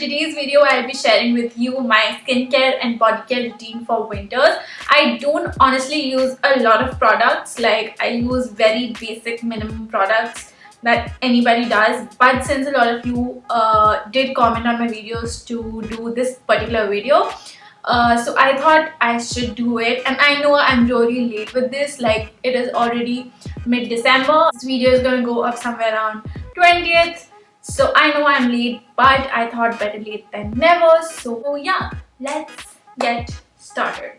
today's video I'll be sharing with you my skincare and body care routine for winters. I don't honestly use a lot of products, like I use very basic minimum products that anybody does, but since a lot of you did comment on my videos to do this particular video, so I thought I should do it. And I know I'm really late with this, like it is already mid-December. This video is gonna go up somewhere around 20th, so I know I'm late, but I thought better late than never. So yeah, let's get started.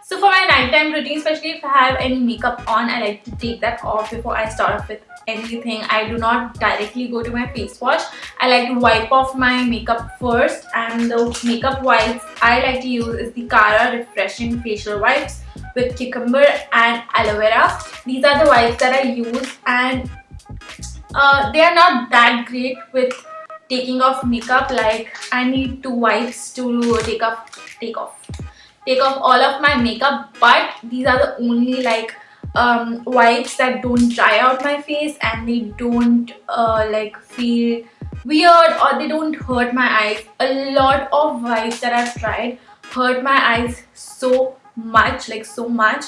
So for my nighttime routine, especially if I have any makeup on, I like to take that off before I start off with anything. I do not directly go to my face wash. I like to wipe off my makeup first, and the makeup wipes I like to use is the Kara Refreshing Facial Wipes with cucumber and aloe vera. These are the wipes that I use, and they are not that great with taking off makeup. Like I need two wipes to take off all of my makeup, but these are the only wipes that don't dry out my face, and they don't like feel weird, or they don't hurt my eyes. A lot of wipes that I've tried hurt my eyes so much, like so much,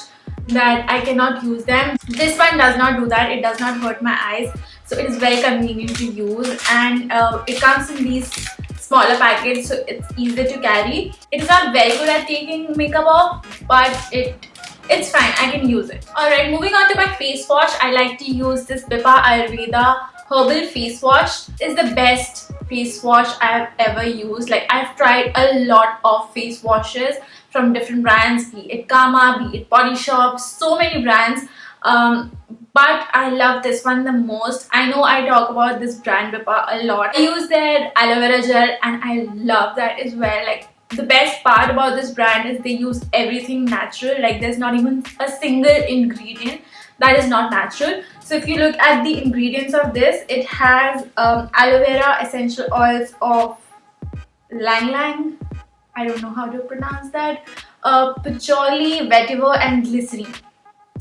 that I cannot use them. This one does not do that. It does not hurt my eyes, so it is very convenient to use, and it comes in these smaller packets, so it's easier to carry. It is not very good at taking makeup off, but it's fine. I can use it. Alright, moving on to my face wash. I like to use this Bippa Ayurveda herbal face wash. It's the best face wash I've ever used. Like I've tried a lot of face washes from different brands, be it Kama, be it Body Shop, so many brands. But I love this one the most. I know I talk about this brand Bippa a lot. I use their aloe vera gel, and I love that as well. Like the best part about this brand is they use everything natural. Like there's not even a single ingredient that is not natural. So if you look at the ingredients of this, it has aloe vera essential oils of Lang Lang, I don't know how to pronounce that, patchouli, vetiver, and glycerin.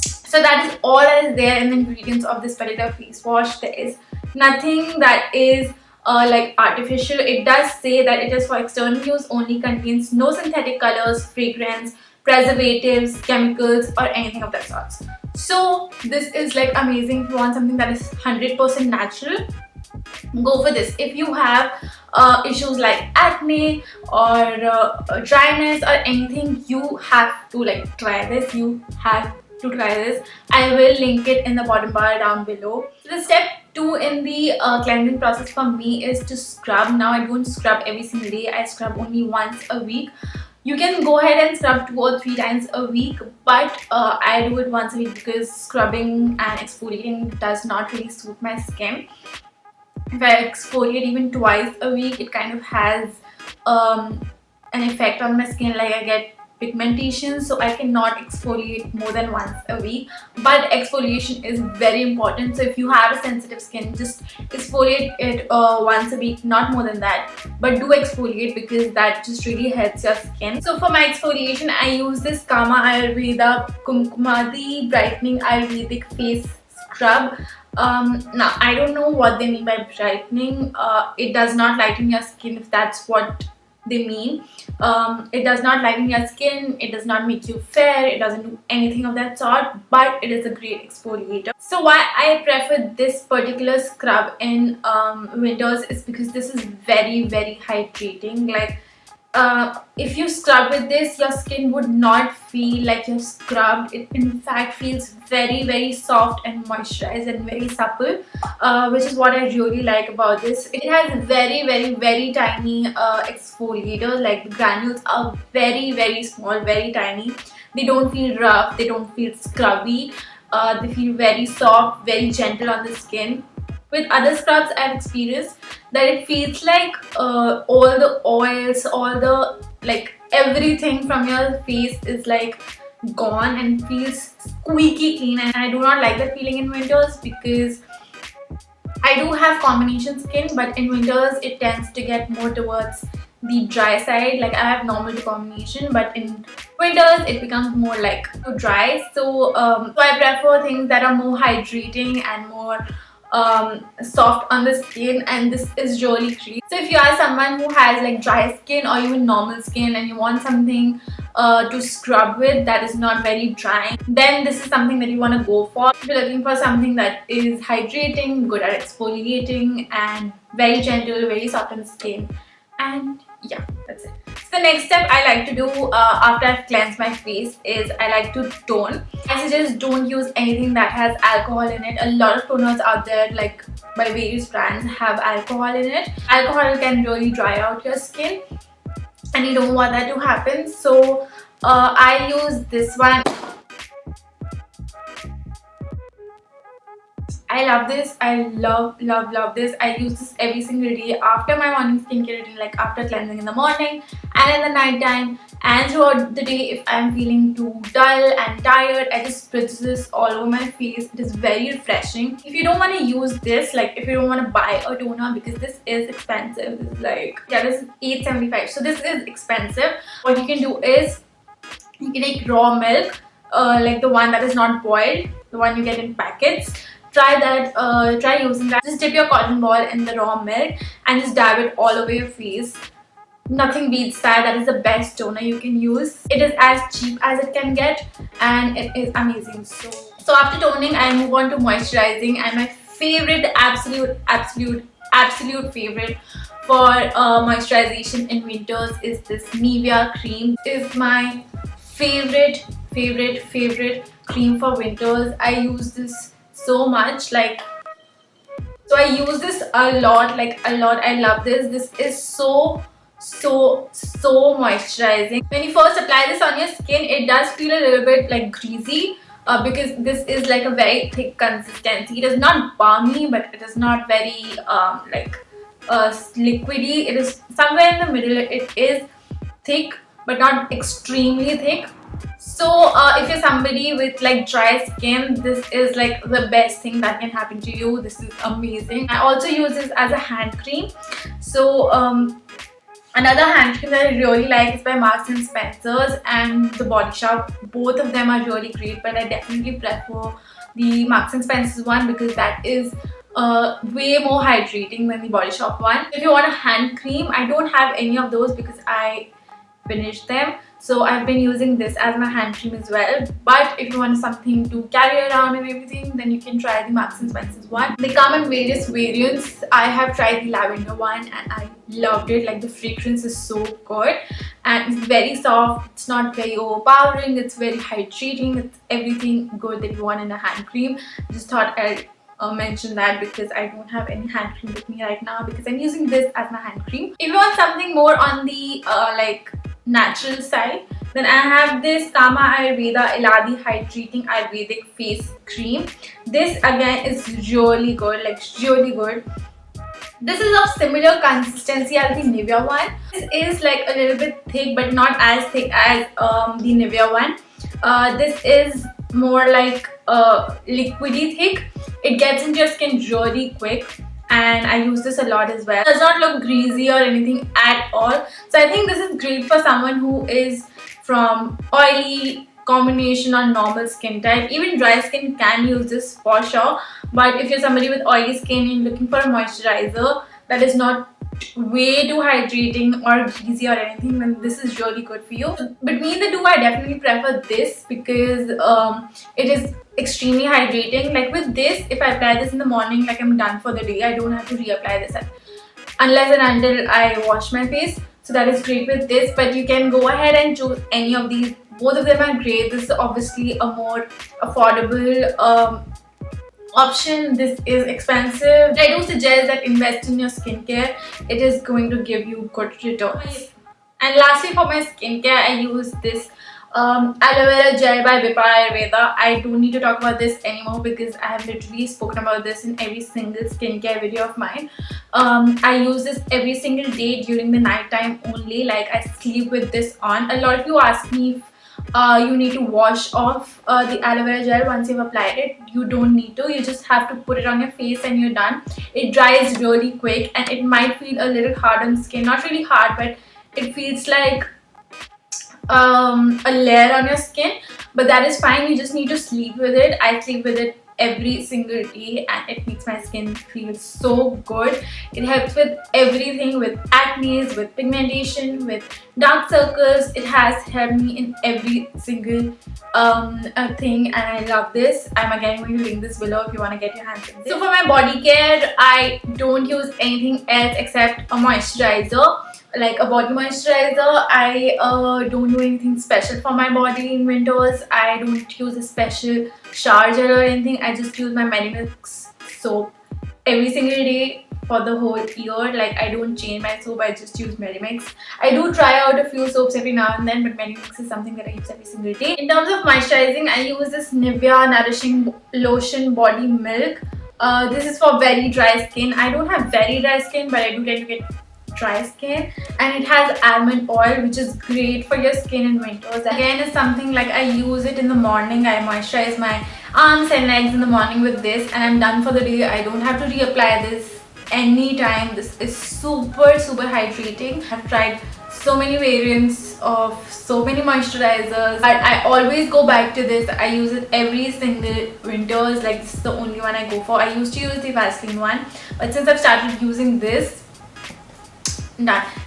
So that is all that is there in the ingredients of this particular face wash. There is nothing that is like artificial. It does say that it is for external use only, contains no synthetic colors, fragrance, preservatives, chemicals, or anything of that sort. So this is like amazing. If you want something that is 100% natural, go for this. If you have issues like acne or dryness or anything, you have to like try this. You have to try this. I will link it in the bottom bar down below. So the step 2 in the cleansing process for me is to scrub. Now I don't scrub every single day. I scrub only once a week. You can go ahead and scrub 2 or 3 times a week, but I do it once a week because scrubbing and exfoliating does not really suit my skin. If I exfoliate even twice a week, it kind of has an effect on my skin. Like I get pigmentation, so I cannot exfoliate more than once a week. But exfoliation is very important, so if you have a sensitive skin, just exfoliate it once a week, not more than that, but do exfoliate because that just really helps your skin. So for my exfoliation, I use this Kama Ayurveda Kumkumadi Brightening Ayurvedic Face Scrub. Now I don't know what they mean by brightening. It does not lighten your skin, if that's what they mean. It does not lighten your skin, it does not make you fair, it doesn't do anything of that sort, but it is a great exfoliator. So why I prefer this particular scrub in winters is because this is very hydrating. Like if you scrub with this, your skin would not feel like you're scrubbed. It in fact feels very soft and moisturized and very supple, which is what I really like about this. It has very tiny exfoliators. Like the granules are very small, very tiny. They don't feel rough, they don't feel scrubby. They feel very soft, very gentle on the skin. With other scrubs, I've experienced that it feels like all the oils, all the like everything from your face is like gone and feels squeaky clean, and I do not like that feeling in winters because I do have combination skin, but in winters it tends to get more towards the dry side. Like I have normal to combination, but in winters it becomes more like dry. So I prefer things that are more hydrating and more soft on the skin, and this is really great. So if you are someone who has like dry skin or even normal skin and you want something to scrub with that is not very drying, then this is something that you want to go for. If you're looking for something that is hydrating, good at exfoliating, and very gentle, very soft on the skin, and yeah, that's it. So the next step I like to do after I've cleansed my face is I like to tone. I suggest don't use anything that has alcohol in it. A lot of toners out there, like by various brands, have alcohol in it. Alcohol can really dry out your skin and you don't want that to happen. So I use this one. I love this. I love this. I use this every single day after my morning skincare routine, like after cleansing in the morning and in the night time, and throughout the day. If I'm feeling too dull and tired, I just spritz this all over my face. It is very refreshing. If you don't want to use this, like if you don't want to buy a toner, because this is expensive, this is like, yeah, this is $8.75, so this is expensive. What you can do is you can take raw milk, like the one that is not boiled, the one you get in packets. Try that, try using that. Just dip your cotton ball in the raw milk and just dab it all over your face. Nothing beats that. That is the best toner you can use. It is as cheap as it can get and it is amazing. So after toning, I move on to moisturizing, and my favorite, absolute favorite for moisturization in winters is this Nivea cream. It is my favorite cream for winters. I use this so much, like, so I use this a lot, like a lot. I love this. This is so moisturizing. When you first apply this on your skin, it does feel a little bit like greasy, because this is like a very thick consistency. It is not balmy, but it is not very like liquidy. It is somewhere in the middle. It is thick but not extremely thick. So if you're somebody with like dry skin, this is like the best thing that can happen to you. This is amazing. I also use this as a hand cream. So another hand cream that I really like is by Marks and Spencer's and the Body Shop. Both of them are really great, but I definitely prefer the Marks and Spencer's one because that is way more hydrating than the Body Shop one. If you want a hand cream, I don't have any of those because I finished them. So I've been using this as my hand cream as well. But if you want something to carry around and everything, then you can try the Marks and Spencer's one. They come in various variants. I have tried the lavender one and I loved it. Like the fragrance is so good and it's very soft. It's not very overpowering. It's very hydrating. It's everything good that you want in a hand cream. I just thought I'll mention that because I don't have any hand cream with me right now because I'm using this as my hand cream. If you want something more on the like natural side, then I have this Kama Ayurveda Eladi Hydrating Ayurvedic Face Cream. This again is really good, like really good. This is of similar consistency as the Nivea one. This is like a little bit thick but not as thick as the Nivea one. This is more like liquidy thick. It gets into your skin really quick and I use this a lot as well. It does not look greasy or anything at all. So I think this is great for someone who is from oily combination or normal skin type. Even dry skin can use this for sure. But if you're somebody with oily skin and you're looking for a moisturizer that is not way too hydrating or greasy or anything, then this is really good for you. Between the two, I definitely prefer this because it is extremely hydrating. Like with this, if I apply this in the morning, like I'm done for the day. I don't have to reapply this unless and until I wash my face. So that is great with this. But you can go ahead and choose any of these. Both of them are great. This is obviously a more affordable option. This is expensive. I do suggest that invest in your skincare. It is going to give you good returns. And lastly, for my skincare, I use this aloe vera gel by Vipa Ayurveda. I don't need to talk about this anymore because I have literally spoken about this in every single skincare video of mine. I use this every single day during the night time only. Like I sleep with this on. A lot of you ask me if you need to wash off the aloe vera gel once you've applied it. You don't need to. You just have to put it on your face and you're done. It dries really quick and it might feel a little hard on skin. Not really hard, but it feels like a layer on your skin, but that is fine. You just need to sleep with it. I sleep with it every single day, and it makes my skin feel so good. It helps with everything, with acne, with pigmentation, with dark circles. It has helped me in every single thing, and I love this. I'm again going to link this below if you want to get your hands on this. So for my body care, I don't use anything else except a moisturizer, like a body moisturizer. I don't do anything special for my body in winters. I don't use a special shower gel or anything. I just use my Medimix soap every single day for the whole year. Like, I don't change my soap, I just use Medimix. I do try out a few soaps every now and then, but Medimix is something that I use every single day. In terms of moisturizing, I use this Nivea Nourishing Lotion Body Milk. This is for very dry skin. I don't have very dry skin, but I do tend to get dry skin, and it has almond oil, which is great for your skin in winters. Again, it's something like I use it in the morning. I moisturize my arms and legs in the morning with this, and I'm done for the day. I don't have to reapply this anytime. This is super hydrating. I've tried so many variants of so many moisturizers, but I always go back to this. I use it every single winters. Like, this is the only one I go for. I used to use the Vaseline one, but since I've started using this,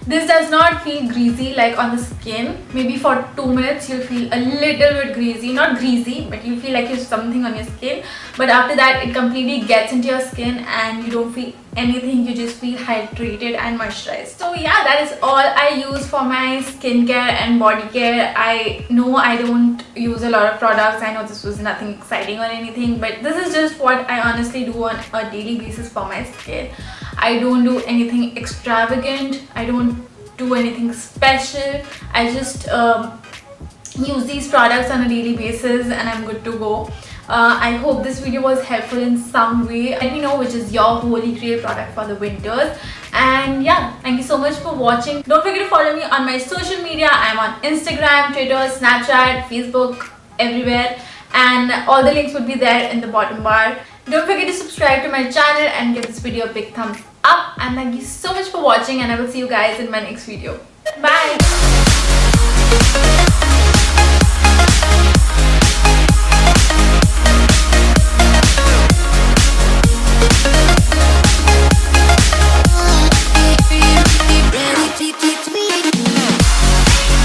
this does not feel greasy like on the skin. Maybe for 2 minutes you'll feel a little bit greasy, not greasy, but you feel like there's something on your skin, but after that it completely gets into your skin and you don't feel anything. You just feel hydrated and moisturized. So yeah, that is all I use for my skincare and body care. I know I don't use a lot of products. I know this was nothing exciting or anything, but this is just what I honestly do on a daily basis for my skin. I don't do anything extravagant. I don't do anything special. I just use these products on a daily basis and I'm good to go. I hope this video was helpful in some way. Let me know which is your holy grail product for the winters. And yeah, thank you so much for watching. Don't forget to follow me on my social media. I'm on Instagram, Twitter, Snapchat, Facebook, everywhere, and all the links would be there in the bottom bar. Don't forget to subscribe to my channel and give this video a big thumbs up. And thank you so much for watching, and I will see you guys in my next video. Bye!